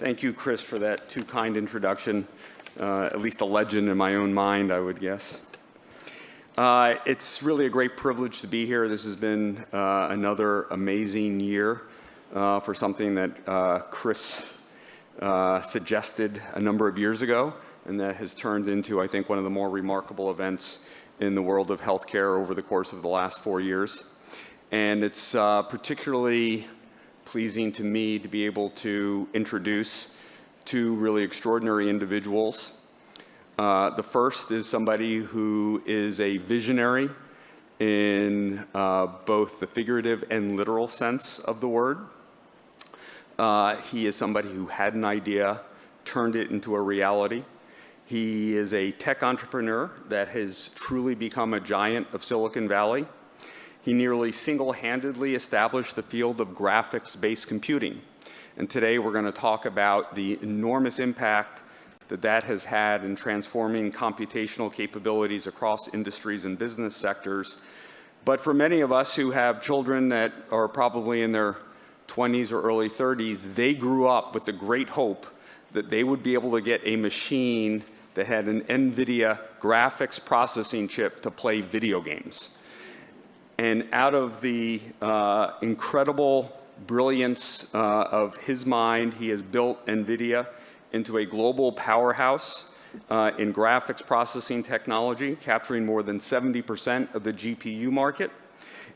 Thank you, Chris, for that too kind introduction. At least a legend in my own mind, I would guess. It's really a great privilege to be here. This has been another amazing year for something that Chris suggested a number of years ago, and that has turned into, I think, one of the more remarkable events in the world of healthcare over the course of the last 4 years. And it's particularly pleasing to me to be able to introduce two really extraordinary individuals. The first is somebody who is a visionary in both the figurative and literal sense of the word. He is somebody who had an idea, turned it into a reality. He is a tech entrepreneur that has truly become a giant of Silicon Valley. He nearly single-handedly established the field of graphics-based computing. And today we're going to talk about the enormous impact that that has had in transforming computational capabilities across industries and business sectors. But for many of us who have children that are probably in their 20s or early 30s, they grew up with the great hope that they would be able to get a machine that had an NVIDIA graphics processing chip to play video games. And out of the incredible brilliance of his mind, he has built NVIDIA into a global powerhouse in graphics processing technology, capturing more than 70% of the GPU market.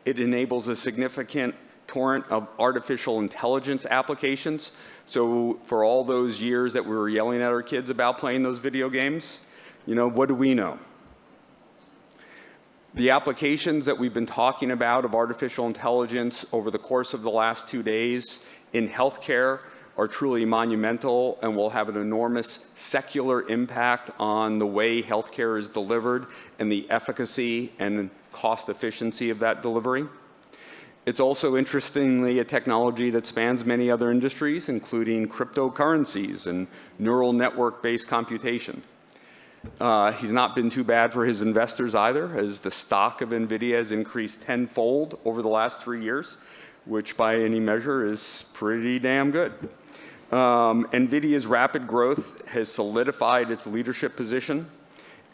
It enables a significant torrent of artificial intelligence applications. So for all those years that we were yelling at our kids about playing those video games, you know, what do we know? The applications that we've been talking about of artificial intelligence over the course of the last 2 days in healthcare are truly monumental and will have an enormous secular impact on the way healthcare is delivered and the efficacy and cost efficiency of that delivery. It's also, interestingly, a technology that spans many other industries, including cryptocurrencies and neural network-based computation. He's not been too bad for his investors either, as the stock of NVIDIA has increased tenfold over the last 3 years, which by any measure is pretty damn good. NVIDIA's rapid growth has solidified its leadership position,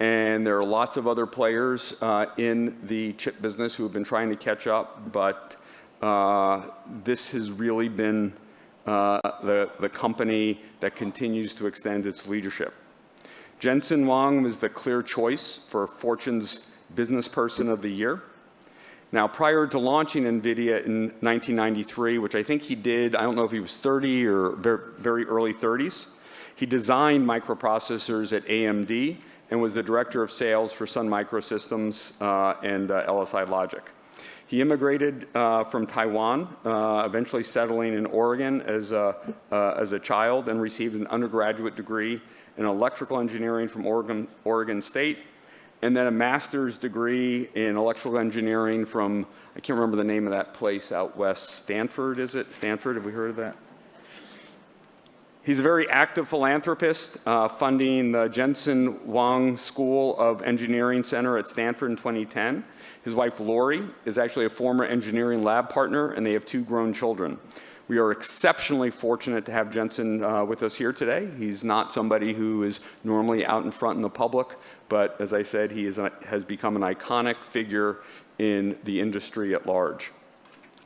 and there are lots of other players in the chip business who have been trying to catch up, but this has really been the company that continues to extend its leadership. Jensen Huang was the clear choice for Fortune's Business Person of the Year. Now, prior to launching NVIDIA in 1993, which I think he did, I don't know if he was 30 or very early 30s, he designed microprocessors at AMD and was the director of sales for Sun Microsystems and LSI Logic. He immigrated from Taiwan, eventually settling in Oregon as a child, and received an undergraduate degree in electrical engineering from Oregon State, and then a master's degree in electrical engineering from, I can't remember the name of that place out west, Stanford, is it? Stanford, have we heard of that? He's a very active philanthropist, funding the Jensen Huang School of Engineering Center at Stanford in 2010. His wife, Lori, is actually a former engineering lab partner, and they have 2 grown children. We are exceptionally fortunate to have Jensen with us here today. He's not somebody who is normally out in front in the public, but as I said, he has become an iconic figure in the industry at large.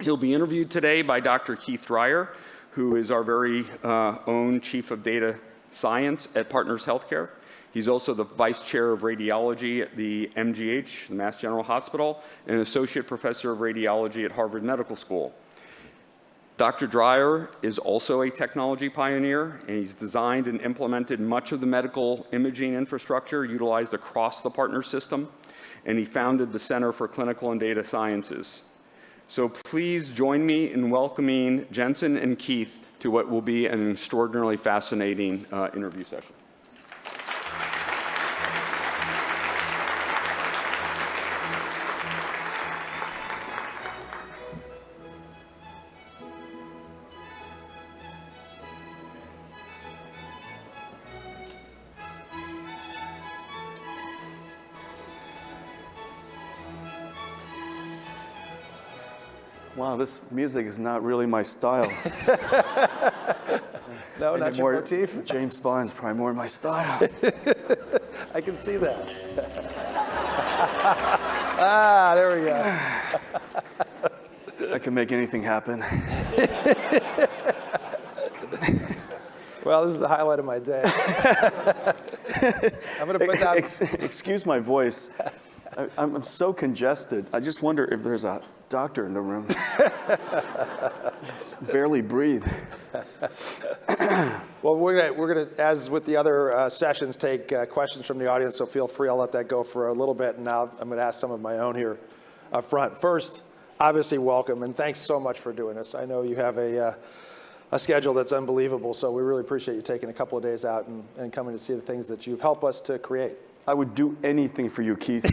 He'll be interviewed today by Dr. Keith Dreyer, who is our very own Chief of Data Science at Partners Healthcare. He's also the Vice Chair of Radiology at the MGH, the Mass General Hospital, and an Associate Professor of Radiology at Harvard Medical School. Dr. Dreyer is also a technology pioneer, and he's designed and implemented much of the medical imaging infrastructure utilized across the partner system, and he founded the Center for Clinical and Data Sciences. So please join me in welcoming Jensen and Keith to what will be an extraordinarily fascinating interview session. Wow, this music is not really my style. No, not your motif? James Bond's probably more my style. I can see that. Ah, there we go. I can make anything happen. Well, this is the highlight of my day. I'm going to put down... Excuse my voice. I'm so congested. I just wonder if there's a doctor in the room. Barely breathe. Well, we're gonna, as with the other sessions, take questions from the audience, so feel free. I'll let that go for a little bit, and now I'm going to ask some of my own here up front. First, obviously, welcome, and thanks so much for doing this. I know you have a schedule that's unbelievable, so we really appreciate you taking a couple of days out and coming to see the things that you've helped us to create. I would do anything for you, Keith.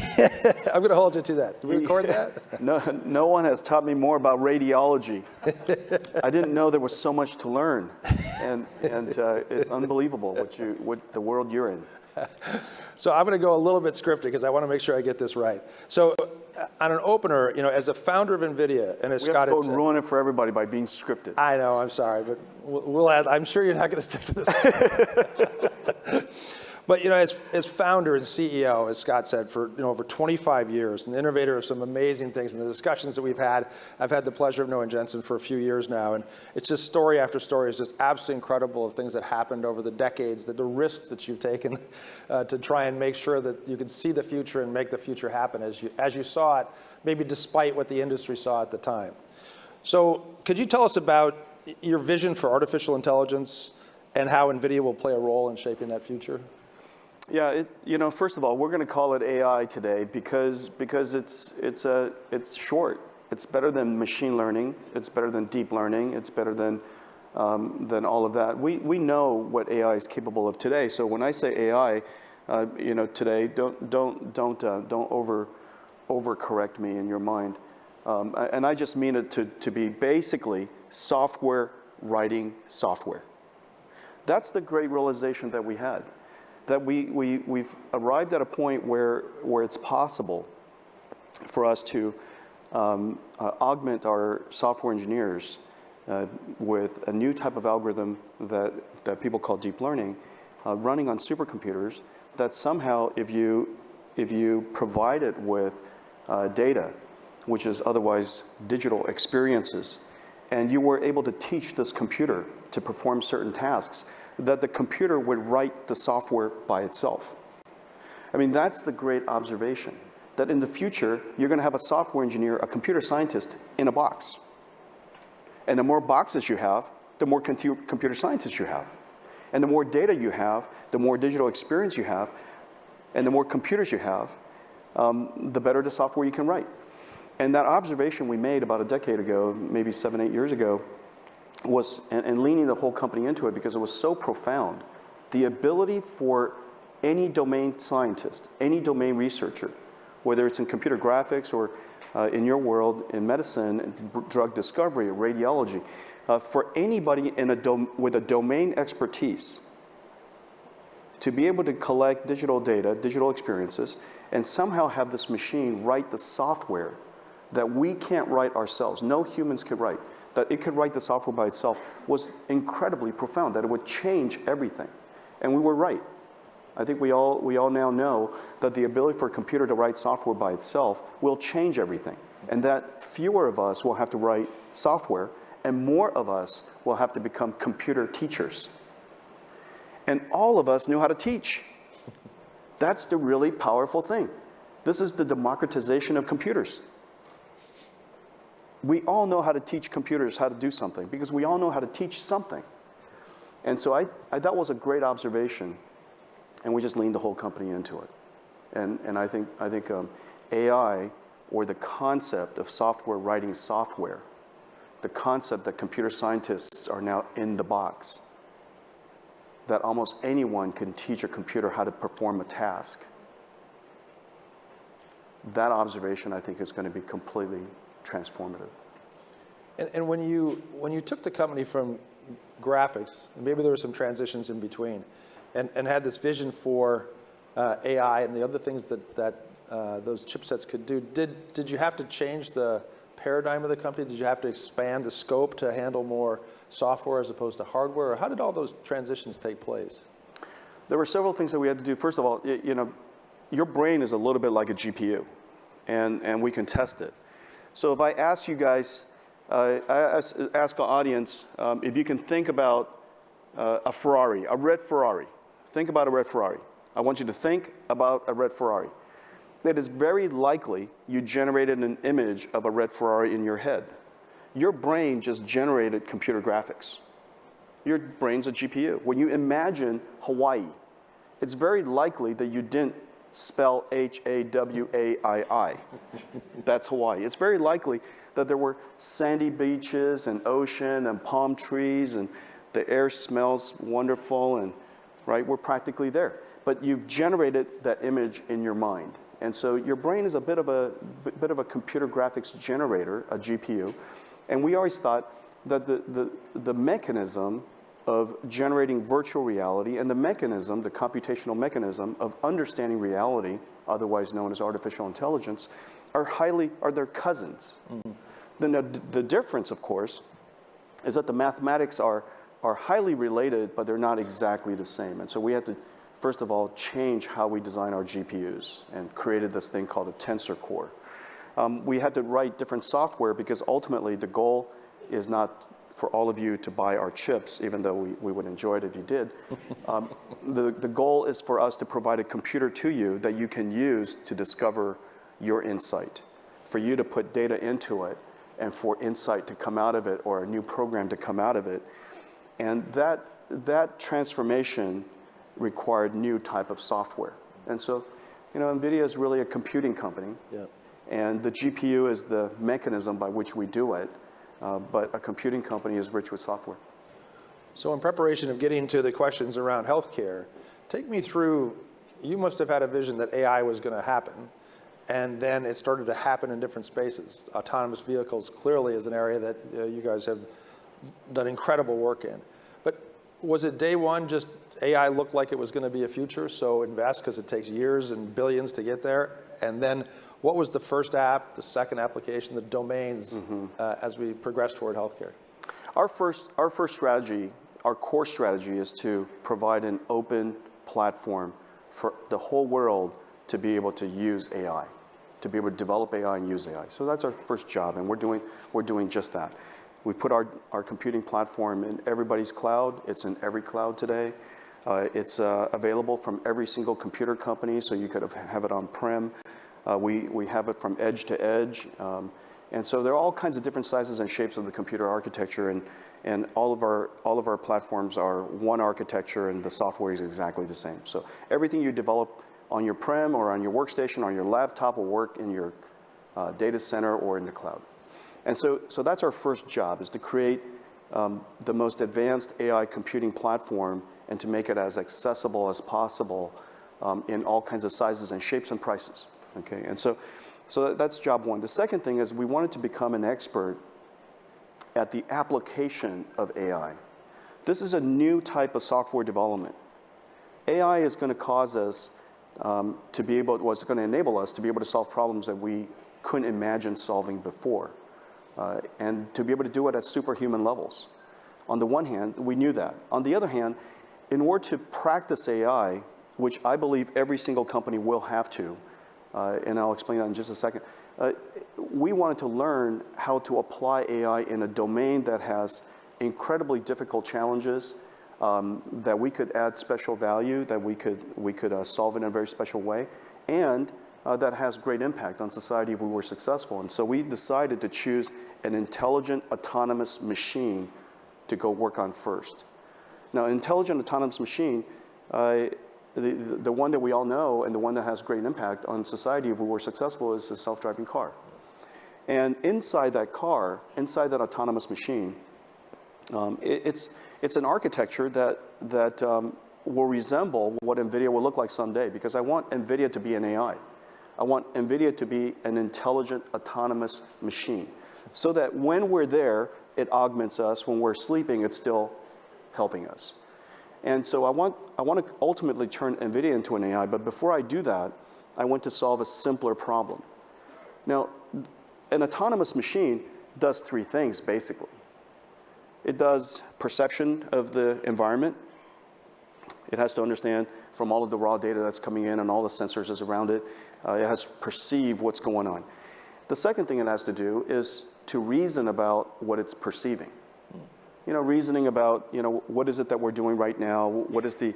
I'm going to hold you to that. Did we record that? No one has taught me more about radiology. I didn't know there was so much to learn, and it's unbelievable what the world you're in. So I'm going to go a little bit scripted because I want to make sure I get this right. So on an opener, as a founder of NVIDIA, and as Scott had said, ruin it for everybody by being scripted. I know, I'm sorry, but we'll add. I'm sure you're not going to stick to this. But as founder and CEO, as Scott said, for over 25 years, and the innovator of some amazing things, and the discussions that we've had, I've had the pleasure of knowing Jensen for a few years now, and it's just story after story. It's just absolutely incredible of things that happened over the decades, the risks that you've taken to try and make sure that you can see the future and make the future happen as you saw it, maybe despite what the industry saw at the time. So could you tell us about your vision for artificial intelligence and how NVIDIA will play a role in shaping that future? Yeah, first of all, we're going to call it AI today because it's short. It's better than machine learning. It's better than deep learning. It's better than all of that. We know what AI is capable of today. So when I say AI, today, don't overcorrect me in your mind. And I just mean it to be basically software writing software. That's the great realization that we had. That we've arrived at a point where it's possible for us to augment our software engineers with a new type of algorithm that people call deep learning, running on supercomputers, that somehow if you provide it with data, which is otherwise digital experiences, and you were able to teach this computer to perform certain tasks, that the computer would write the software by itself. I mean, that's the great observation, that in the future, you're going to have a software engineer, a computer scientist in a box. And the more boxes you have, the more computer scientists you have. And the more data you have, the more digital experience you have, and the more computers you have, the better the software you can write. And that observation we made about a decade ago, maybe 7, 8 years ago, was, and leaning the whole company into it because it was so profound, the ability for any domain scientist, any domain researcher, whether it's in computer graphics or in your world, in medicine, drug discovery, radiology, for anybody with a domain expertise to be able to collect digital data, digital experiences, and somehow have this machine write the software that we can't write ourselves, no humans could write, that it could write the software by itself, was incredibly profound, that it would change everything. And we were right. I think we all now know that the ability for a computer to write software by itself will change everything. And that fewer of us will have to write software, and more of us will have to become computer teachers. And all of us knew how to teach. That's the really powerful thing. This is the democratization of computers. We all know how to teach computers how to do something because we all know how to teach something. And so that was a great observation, and we just leaned the whole company into it. And I think AI, or the concept of software writing software, the concept that computer scientists are now in the box, that almost anyone can teach a computer how to perform a task. That observation, I think, is going to be completely transformative. And when you took the company from graphics, and maybe there were some transitions in between, and had this vision for AI and the other things that those chipsets could do, did you have to change the paradigm of the company? Did you have to expand the scope to handle more software as opposed to hardware? Or how did all those transitions take place? There were several things that we had to do. First of all, your brain is a little bit like a GPU, and we can test it. So if I ask you guys, ask our audience, if you can think about a Ferrari, a red Ferrari. Think about a red Ferrari. I want you to think about a red Ferrari. It is very likely you generated an image of a red Ferrari in your head. Your brain just generated computer graphics. Your brain's a GPU. When you imagine Hawaii, it's very likely that you didn't spell Hawaii. That's Hawaii. It's very likely that there were sandy beaches and ocean and palm trees and the air smells wonderful and, right, we're practically there. But you've generated that image in your mind. And so your brain is a bit of a computer graphics generator, a GPU. And we always thought that the mechanism of generating virtual reality and the mechanism, the computational mechanism of understanding reality, otherwise known as artificial intelligence, are their cousins. Mm-hmm. Then the difference, of course, is that the mathematics are highly related, but they're not exactly the same. And so we had to, first of all, change how we design our GPUs and created this thing called a tensor core. We had to write different software because ultimately the goal is not for all of you to buy our chips, even though we would enjoy it if you did. The goal is for us to provide a computer to you that you can use to discover your insight, for you to put data into it, and for insight to come out of it or a new program to come out of it. And that transformation required new type of software. And so, NVIDIA is really a computing company. Yeah. And the GPU is the mechanism by which we do it. But a computing company is rich with software. So in preparation of getting to the questions around healthcare, take me through, you must have had a vision that AI was going to happen, and then it started to happen in different spaces. Autonomous vehicles clearly is an area that you guys have done incredible work in. But was it day one just AI looked like it was going to be a future, so invest because it takes years and billions to get there? And then what was the first app, the second application, the domains as we progress toward healthcare? Our first strategy, our core strategy is to provide an open platform for the whole world to be able to use AI, to be able to develop AI and use AI. So that's our first job, and we're doing just that. We put our computing platform in everybody's cloud. It's in every cloud today. It's available from every single computer company, so you could have it on-prem. We have it from edge to edge. And so there are all kinds of different sizes and shapes of the computer architecture, and all of our platforms are one architecture, and the software is exactly the same. So everything you develop on your prem or on your workstation or on your laptop will work in your data center or in the cloud. And so that's our first job, is to create the most advanced AI computing platform and to make it as accessible as possible in all kinds of sizes and shapes and prices. Okay, and so that's job one. The second thing is we wanted to become an expert at the application of AI. This is a new type of software development. AI is going to cause us to be able, was going to enable us to be able to solve problems that we couldn't imagine solving before, and to be able to do it at superhuman levels. On the one hand, we knew that. On the other hand, in order to practice AI, which I believe every single company will have to, and I'll explain that in just a second, we wanted to learn how to apply AI in a domain that has incredibly difficult challenges, that we could add special value, that we could solve in a very special way, and that has great impact on society if we were successful. And so we decided to choose an intelligent autonomous machine to go work on first. Now, intelligent autonomous machine, the one that we all know and the one that has great impact on society if we were successful is a self-driving car. And inside that car, inside that autonomous machine, it's an architecture that will resemble what NVIDIA will look like someday, because I want NVIDIA to be an AI. I want NVIDIA to be an intelligent autonomous machine, so that when we're there, it augments us. When we're sleeping, it's still helping us. And so I want to ultimately turn NVIDIA into an AI, but before I do that, I want to solve a simpler problem. Now, an autonomous machine does three things, basically. It does perception of the environment. It has to understand from all of the raw data that's coming in and all the sensors that's around it. It has to perceive what's going on. The second thing it has to do is to reason about what it's perceiving. Reasoning about, what is it that we're doing right now? What is the,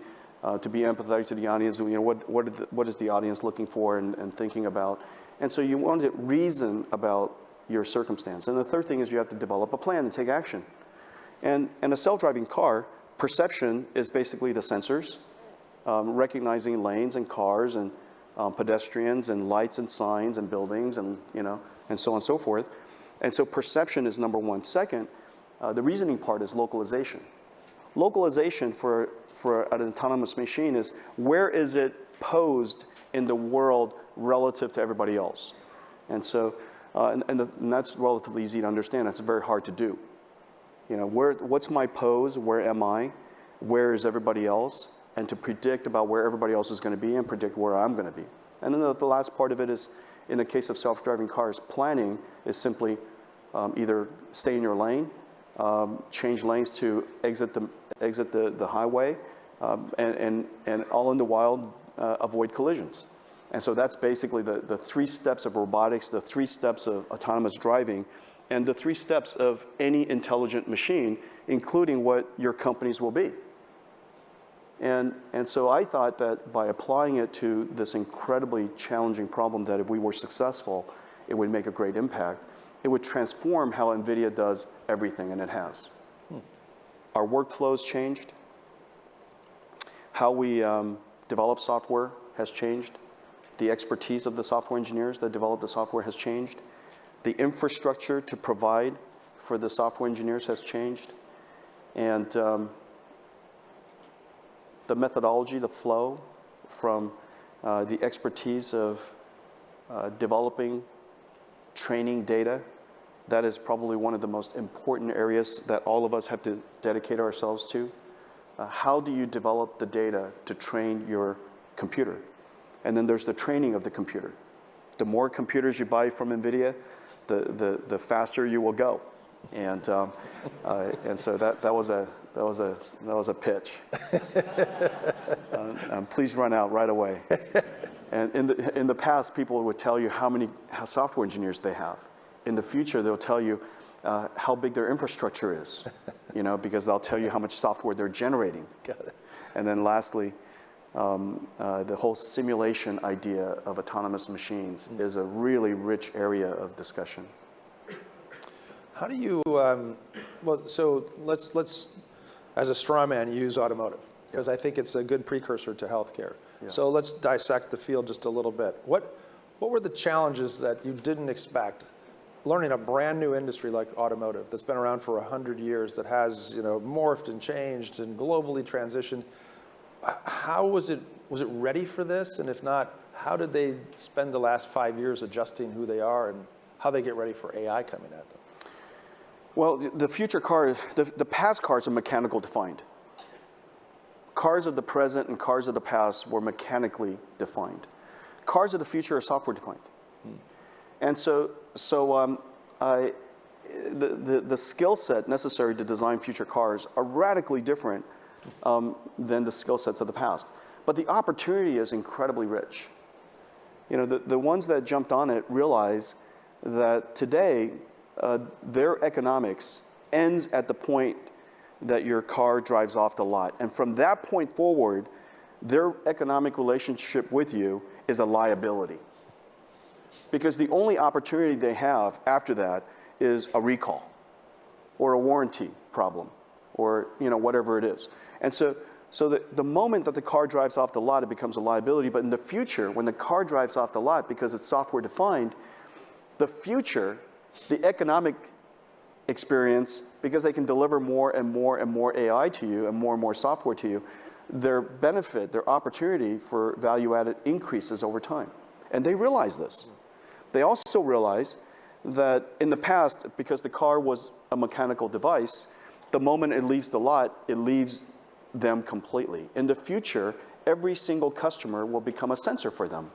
to be empathetic to the audience, what is the audience looking for and thinking about? And so you want to reason about your circumstance. And the third thing is you have to develop a plan and take action. And a self-driving car, perception is basically the sensors, recognizing lanes and cars and pedestrians and lights and signs and buildings and, and so on and so forth. And so perception is number one. Second, the reasoning part is localization. Localization for an autonomous machine is where is it posed in the world relative to everybody else? And so, and that's relatively easy to understand. That's very hard to do. What's my pose? Where am I? Where is everybody else? And to predict about where everybody else is going to be and predict where I'm going to be. And then the last part of it is, in the case of self-driving cars, planning is simply either stay in your lane, change lanes to exit the highway, and all in the wild avoid collisions. And so that's basically the three steps of robotics, the three steps of autonomous driving, and the three steps of any intelligent machine, including what your companies will be. And so I thought that by applying it to this incredibly challenging problem, that if we were successful, it would make a great impact. It would transform how NVIDIA does everything, and it has. Our workflows changed. How we develop software has changed. The expertise of the software engineers that develop the software has changed. The infrastructure to provide for the software engineers has changed. And the methodology, the flow from the expertise of developing, training data, that is probably one of the most important areas that all of us have to dedicate ourselves to. How do you develop the data to train your computer? And then there's the training of the computer. The more computers you buy from NVIDIA, the faster you will go. And so that was a pitch. Please run out right away. And in the past, people would tell you how software engineers they have. In the future, they'll tell you how big their infrastructure is, because they'll tell you how much software they're generating. Got it. And then lastly, the whole simulation idea of autonomous machines is a really rich area of discussion. How do you, so let's, as a straw man, use automotive, because I think it's a good precursor to healthcare. Yeah. So let's dissect the field just a little bit. What were the challenges that you didn't expect learning a brand new industry like automotive that's been around for 100 years, that has morphed and changed and globally transitioned? How was it ready for this? And if not, how did they spend the last 5 years adjusting who they are and how they get ready for AI coming at them? Well, the future car, the past cars are mechanical defined. Cars of the present and cars of the past were mechanically defined. Cars of the future are software defined. And so the skill set necessary to design future cars are radically different than the skill sets of the past. But the opportunity is incredibly rich. The ones that jumped on it realize that today their economics ends at the point that your car drives off the lot. And from that point forward, their economic relationship with you is a liability. Because the only opportunity they have after that is a recall or a warranty problem or whatever it is. And so the moment that the car drives off the lot, it becomes a liability. But in the future, when the car drives off the lot, because it's software defined, the future, the economic experience, because they can deliver more and more and more AI to you and more software to you, their benefit, their opportunity for value added increases over time. And they realize this. They also realize that in the past, because the car was a mechanical device, the moment it leaves the lot, it leaves them completely. In the future, every single customer will become a sensor for them.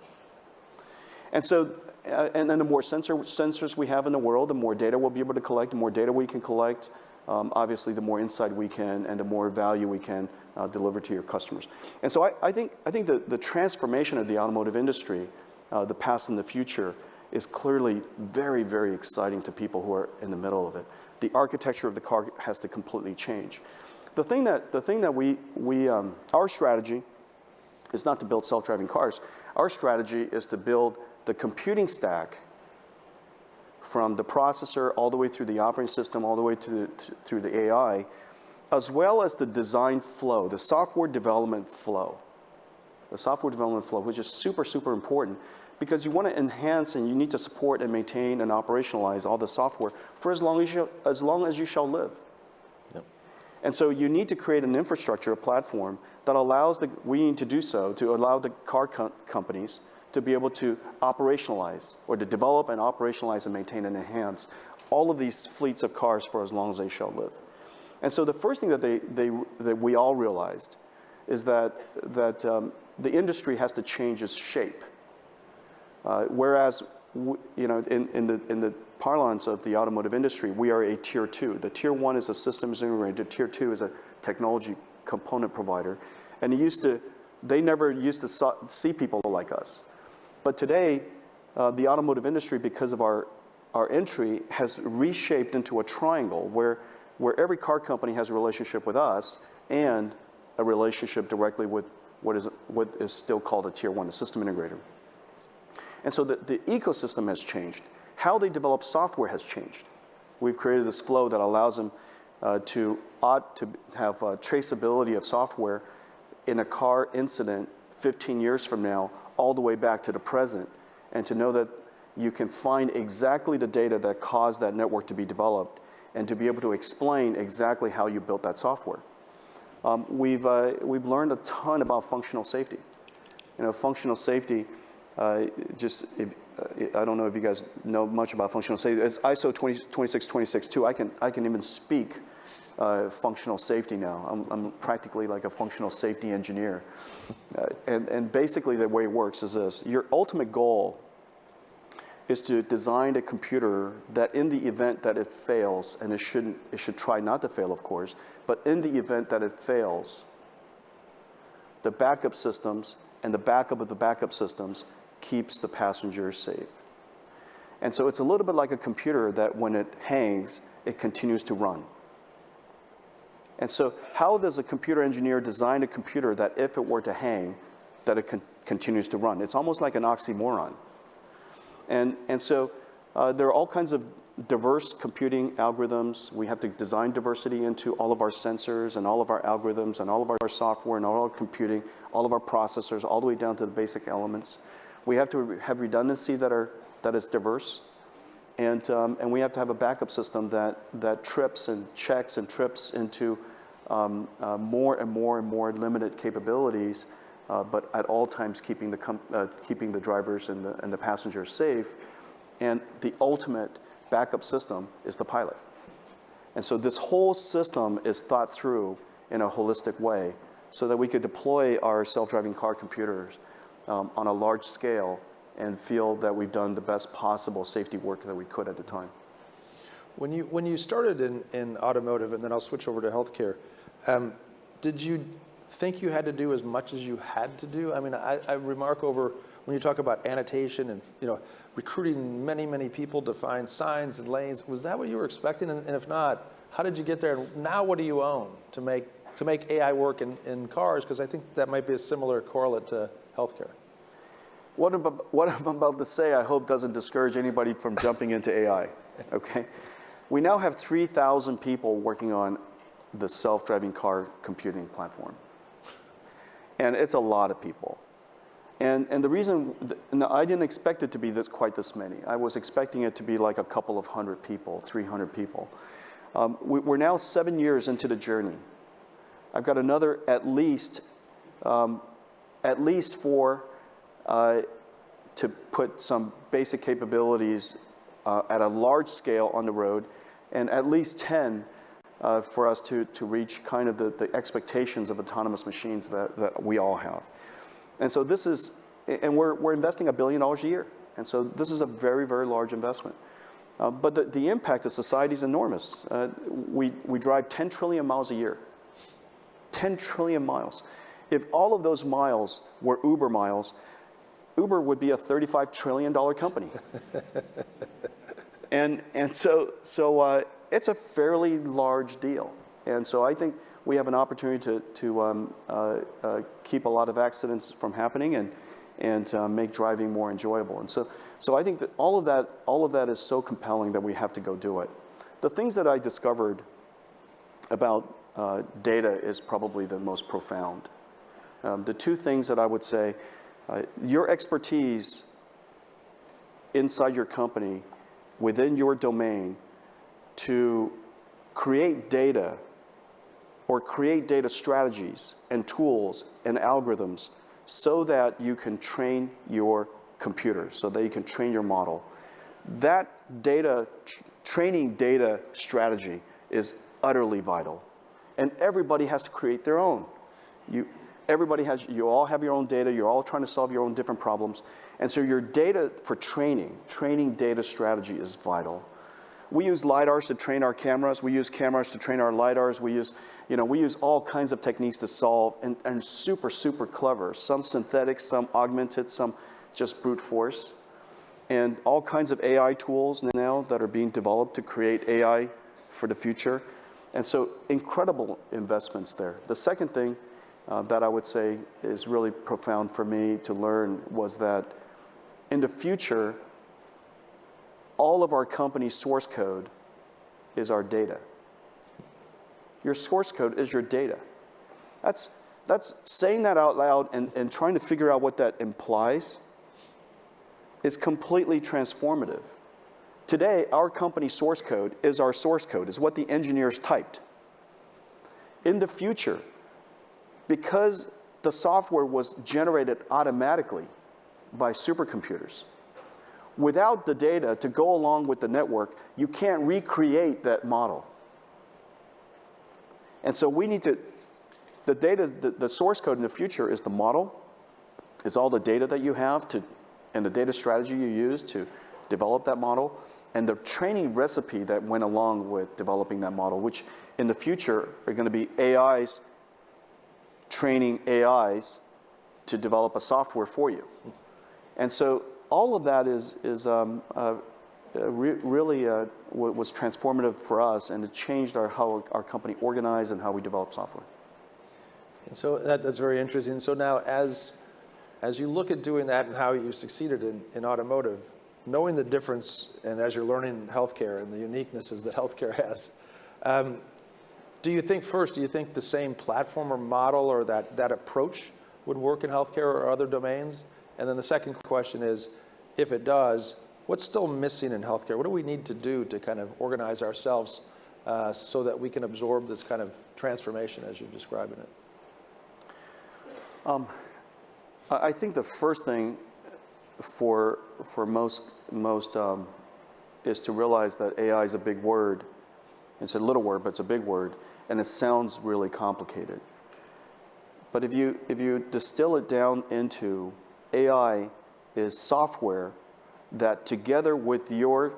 And so And then the more sensors we have in the world, the more data we'll be able to collect, the more data we can collect, obviously the more insight we can and the more value we can deliver to your customers. And so I think the transformation of the automotive industry, the past and the future, is clearly very, very exciting to people who are in the middle of it. The architecture of the car has to completely change. The thing that our strategy is not to build self-driving cars. Our strategy is to build the computing stack from the processor all the way through the operating system, all the way through the AI, as well as the design flow, the software development flow. The software development flow, which is super, super important, because you want to enhance and you need to support and maintain and operationalize all the software for as long as you shall live. Yep. And so you need to create an infrastructure, a platform that allows we need to do so to allow the car companies to be able to operationalize or to develop and operationalize and maintain and enhance all of these fleets of cars for as long as they shall live. And so the first thing that we all realized is that the industry has to change its shape. Whereas, in the parlance of the automotive industry, we are a tier 2. The tier 1 is a systems integrator. The tier 2 is a technology component provider. And they never used to see people like us. But today, the automotive industry, because of our entry, has reshaped into a triangle where every car company has a relationship with us and a relationship directly with what is still called a tier 1, a system integrator. And so the ecosystem has changed. How they develop software has changed. We've created this flow that allows them to have traceability of software in a car incident 15 years from now, all the way back to the present, and to know that you can find exactly the data that caused that network to be developed and to be able to explain exactly how you built that software. We've learned a ton about functional safety. Functional safety, I don't know if you guys know much about functional safety. It's ISO 26262. I can even speak functional safety now. I'm practically like a functional safety engineer. And basically the way it works is this. Your ultimate goal is to design a computer that in the event that it fails, and it should try not to fail, of course, but in the event that it fails, the backup systems and the backup of the backup systems keeps the passengers safe. And so it's a little bit like a computer that when it hangs, it continues to run. And so how does a computer engineer design a computer that if it were to hang, that it continues to run? It's almost like an oxymoron. And so there are all kinds of diverse computing algorithms. We have to design diversity into all of our sensors and all of our algorithms and all of our software and all our computing, all of our processors, all the way down to the basic elements. We have to have redundancy that is diverse. And we have to have a backup system that trips and checks and trips into more and more and more limited capabilities, but at all times keeping the drivers and the passengers safe. And the ultimate backup system is the pilot. And so this whole system is thought through in a holistic way so that we could deploy our self-driving car computers on a large scale and feel that we've done the best possible safety work that we could at the time. When you started in automotive, and then I'll switch over to healthcare, did you think you had to do as much as you had to do? I mean, I remark over when you talk about annotation and recruiting many people to find signs and lanes. Was that what you were expecting? And if not, how did you get there? And now what do you own to make AI work in cars? Because I think that might be a similar correlate to healthcare. What I'm about to say, I hope doesn't discourage anybody from jumping into AI, okay? We now have 3,000 people working on the self-driving car computing platform. And it's a lot of people. And the reason, I didn't expect it to be quite this many. I was expecting it to be like a couple of hundred people, 300 people. We're now 7 years into the journey. I've got another at least 4 to put some basic capabilities at a large scale on the road, and at least 10 for us to reach kind of the expectations of autonomous machines that we all have. And so this is, and we're investing $1 billion a year And so this is a very, very large investment. But the impact to society is enormous. We drive 10 trillion miles a year. 10 trillion miles. If all of those miles were Uber miles, Uber would be a $35 trillion company. and so it's a fairly large deal. And so I think we have an opportunity to keep a lot of accidents from happening and make driving more enjoyable. And so I think that all of that is so compelling that we have to go do it. The things that I discovered about data is probably the most profound. The two things that I would say, your expertise inside your company, within your domain, to create data or create data strategies and tools and algorithms so that you can train your computer, so that you can train your model. That training data strategy is utterly vital. And everybody has to create their own. You all have your own data, you're all trying to solve your own different problems. And so your data for training data strategy is vital. We use LiDARs to train our cameras, we use cameras to train our LiDARs, we use all kinds of techniques to solve, and super, super clever. Some synthetic, some augmented, some just brute force. And all kinds of AI tools now that are being developed to create AI for the future. And so incredible investments there. The second thing that I would say is really profound for me to learn was that in the future, all of our company's source code is our data. Your source code is your data. That's saying that out loud and trying to figure out what that implies. It's completely transformative. Today, our company's source code is our source code, is what the engineers typed. In the future, because the software was generated automatically by supercomputers, without the data to go along with the network, you can't recreate that model. And so we need to, the data, the source code in the future is the model. It's all the data that you have and the data strategy you use to develop that model, and the training recipe that went along with developing that model, which in the future are going to be AIs training AIs to develop a software for you. And so all of that really was transformative for us, and it changed how our company organized and how we develop software. And so that's very interesting. So now as you look at doing that and how you succeeded in automotive, knowing the difference, and as you're learning healthcare and the uniquenesses that healthcare has, do you think the same platform or model or that approach would work in healthcare or other domains? And then the second question is, if it does, what's still missing in healthcare? What do we need to do to kind of organize ourselves so that we can absorb this kind of transformation as you're describing it? I think the first thing for most is to realize that AI is a big word. It's a little word, but it's a big word, and it sounds really complicated. But if you distill it down into AI is software that, together with your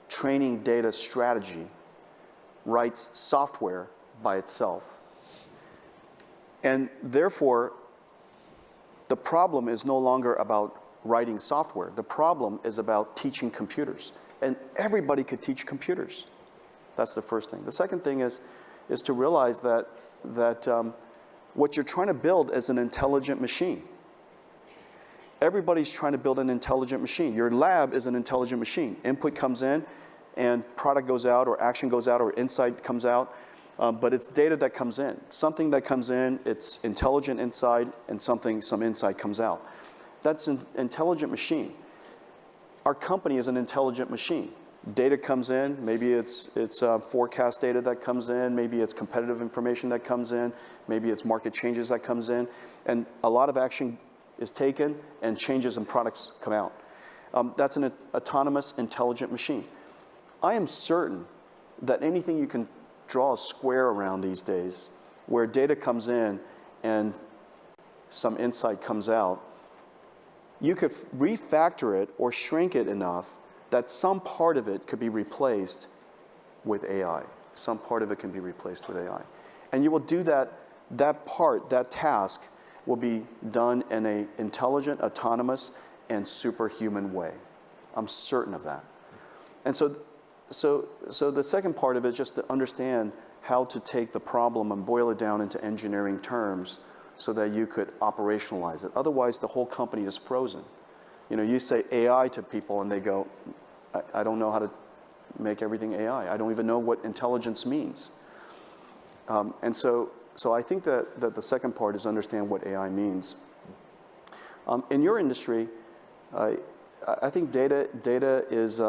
training data strategy, writes software by itself. And therefore, the problem is no longer about writing software. The problem is about teaching computers. And everybody could teach computers. That's the first thing. The second thing is to realize that what you're trying to build is an intelligent machine. Everybody's trying to build an intelligent machine. Your lab is an intelligent machine. Input comes in, and product goes out, or action goes out, or insight comes out. But it's data that comes in. Something that comes in, it's intelligent inside, and some insight comes out. That's an intelligent machine. Our company is an intelligent machine. Data comes in, maybe it's forecast data that comes in, maybe it's competitive information that comes in, maybe it's market changes that comes in, and a lot of action is taken and changes in products come out. That's an autonomous, intelligent machine. I am certain that anything you can draw a square around these days, where data comes in and some insight comes out, you could refactor it or shrink it enough that some part of it could be replaced with AI. Some part of it can be replaced with AI. And you will do that task will be done in an intelligent, autonomous, and superhuman way. I'm certain of that. And so the second part of it is just to understand how to take the problem and boil it down into engineering terms so that you could operationalize it. Otherwise, the whole company is frozen. You know, you say AI to people and they go, I don't know how to make everything AI. I don't even know what intelligence means. And so I think that the second part is understand what AI means. In your industry, I think data is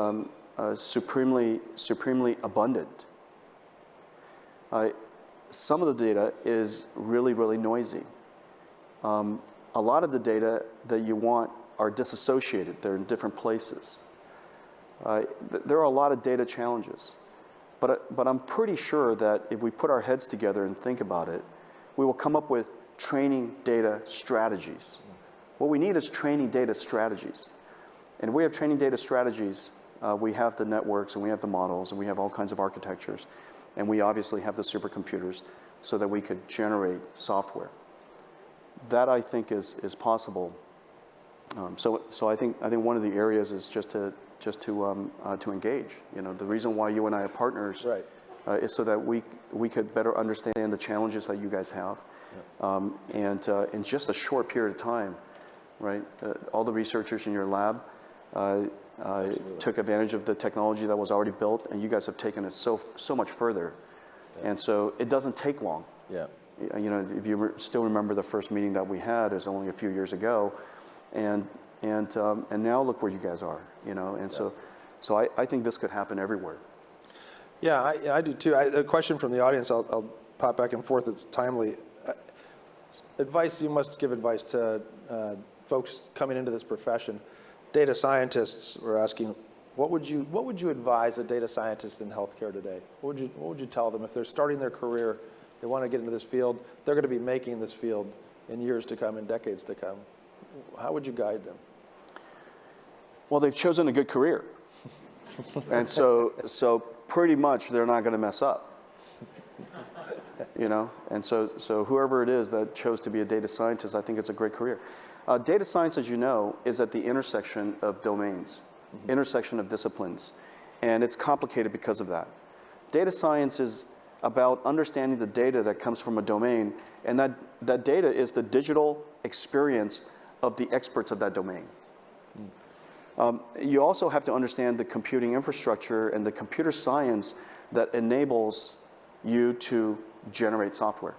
supremely abundant. Some of the data is really, really noisy. A lot of the data that you want are disassociated. They're in different places. There are a lot of data challenges. But I'm pretty sure that if we put our heads together and think about it, we will come up with training data strategies. What we need is training data strategies. And if we have training data strategies, we have the networks and we have the models and we have all kinds of architectures. And we obviously have the supercomputers so that we could generate software. That, I think, is possible. So I think one of the areas is just to engage. You know, the reason why you and I are partners is so that we could better understand the challenges that you guys have. And in just a short period of time, right? All the researchers in your lab took advantage of the technology that was already built, and you guys have taken it so much further. And so it doesn't take long. Yeah. You know, if you still remember the first meeting that we had is only a few years ago, and now look where you guys are. You know, and so I think this could happen everywhere. Yeah, I do too. A question from the audience, I'll pop back and forth, it's timely. Advice, you must give advice to folks coming into this profession. Data scientists were asking, what would you advise a data scientist in healthcare today? What would you tell them if they're starting their career, they want to get into this field, they're going to be making this field in years to come, in decades to come? How would you guide them? Well, they've chosen a good career. And so pretty much they're not going to mess up. You know, and so whoever it is that chose to be a data scientist, I think it's a great career. Data science, as you know, is at the intersection of domains, intersection of disciplines, and it's complicated because of that. Data science is about understanding the data that comes from a domain, and that data is the digital experience of the experts of that domain. You also have to understand the computing infrastructure and the computer science that enables you to generate software.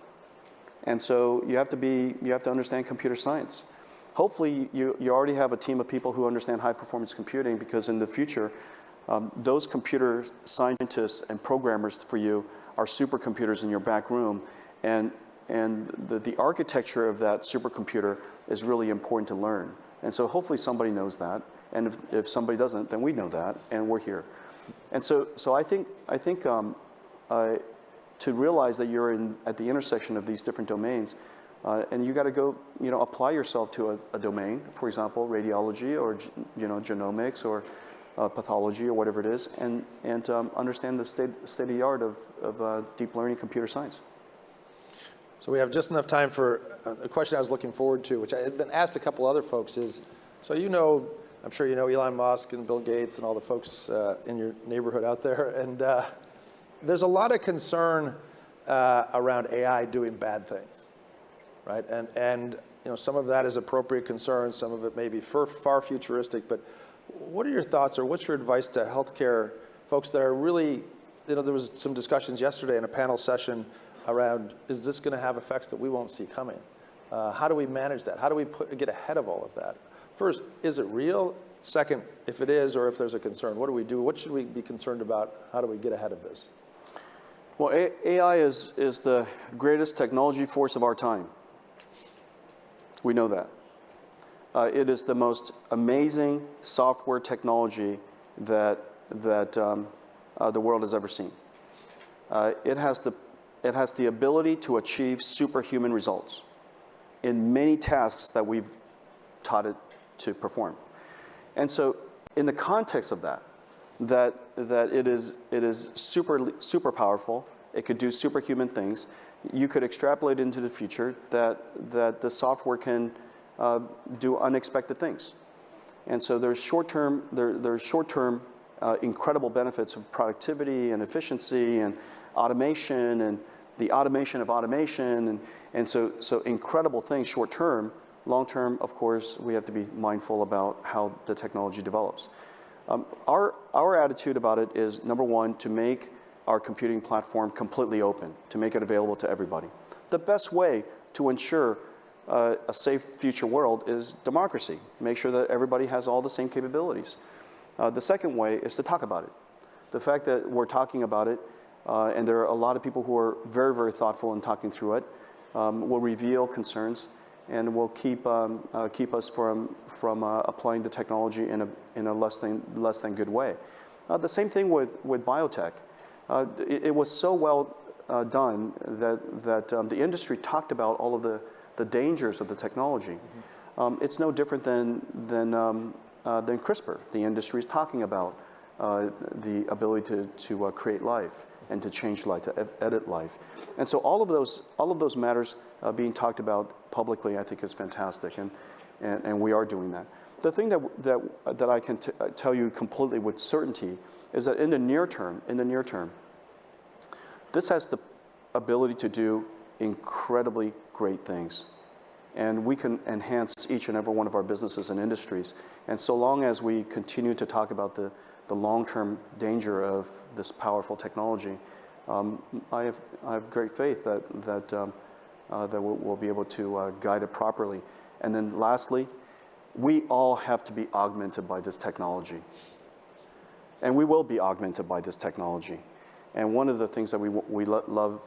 And so you have to understand computer science. Hopefully you already have a team of people who understand high performance computing, because in the future, those computer scientists and programmers for you are supercomputers in your back room, and the architecture of that supercomputer is really important to learn. And so hopefully somebody knows that, and if somebody doesn't, then we know that, and we're here. And so I think to realize that you're at the intersection of these different domains, and you got to go, you know, apply yourself to a domain, for example, radiology or genomics or pathology or whatever it is, and understand the state of the art of deep learning computer science. So we have just enough time for a question I was looking forward to, which I had been asked a couple other folks, is, so you know, I'm sure you know Elon Musk and Bill Gates and all the folks in your neighborhood out there, and there's a lot of concern around AI doing bad things, right? And you know, some of that is appropriate concern, some of it may be far futuristic, but what are your thoughts, or what's your advice to healthcare folks that are really, you know, there was some discussions yesterday in a panel session around, is this going to have effects that we won't see coming? How do we manage that? How do we get ahead of all of that? First, is it real? Second, if it is, or if there's a concern, what do we do? What should we be concerned about? How do we get ahead of this? Well, AI is the greatest technology force of our time. We know that. It is the most amazing software technology that the world has ever seen. It has the ability to achieve superhuman results in many tasks that we've taught it to perform. And so in the context of that it is super powerful, it could do superhuman things, you could extrapolate into the future that the software can do unexpected things. And so there's short-term incredible benefits of productivity and efficiency and automation and the automation of automation. And so incredible things short-term. Long-term, of course, we have to be mindful about how the technology develops. Our attitude about it is, number one, to make our computing platform completely open, to make it available to everybody. The best way to ensure a safe future world is democracy. Make sure that everybody has all the same capabilities. The second way is to talk about it. The fact that we're talking about it, and there are a lot of people who are very, very thoughtful in talking through it, will reveal concerns and will keep us from applying the technology in a less than good way. The same thing with biotech. It was so well done that the industry talked about all of the dangers of the technology. It's no different than CRISPR. The industry is talking about the ability to create life and to change life, to edit life. And so all of those matters being talked about publicly, I think, is fantastic, and we are doing that. The thing that I can tell you completely with certainty is that in the near term, this has the ability to do incredibly great things. And we can enhance each and every one of our businesses and industries. And so long as we continue to talk about the long-term danger of this powerful technology, I have great faith that we'll be able to guide it properly. And then lastly, we all have to be augmented by this technology. And we will be augmented by this technology. And one of the things that we love,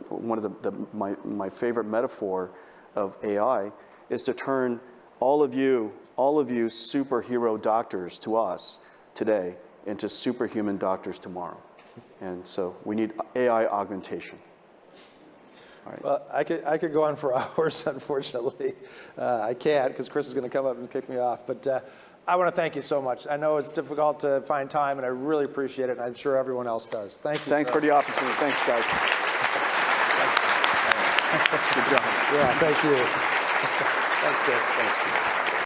one of my favorite metaphor of AI is to turn all of you superhero doctors to us today into superhuman doctors tomorrow. And so we need AI augmentation. All right. Well, I could go on for hours, unfortunately. I can't because Chris is going to come up and kick me off. But I want to thank you so much. I know it's difficult to find time, and I really appreciate it, and I'm sure everyone else does. Thank you. Thanks for the opportunity. Thanks, guys. Good job. Yeah, thank you. Thanks, Chris. Thanks, Chris.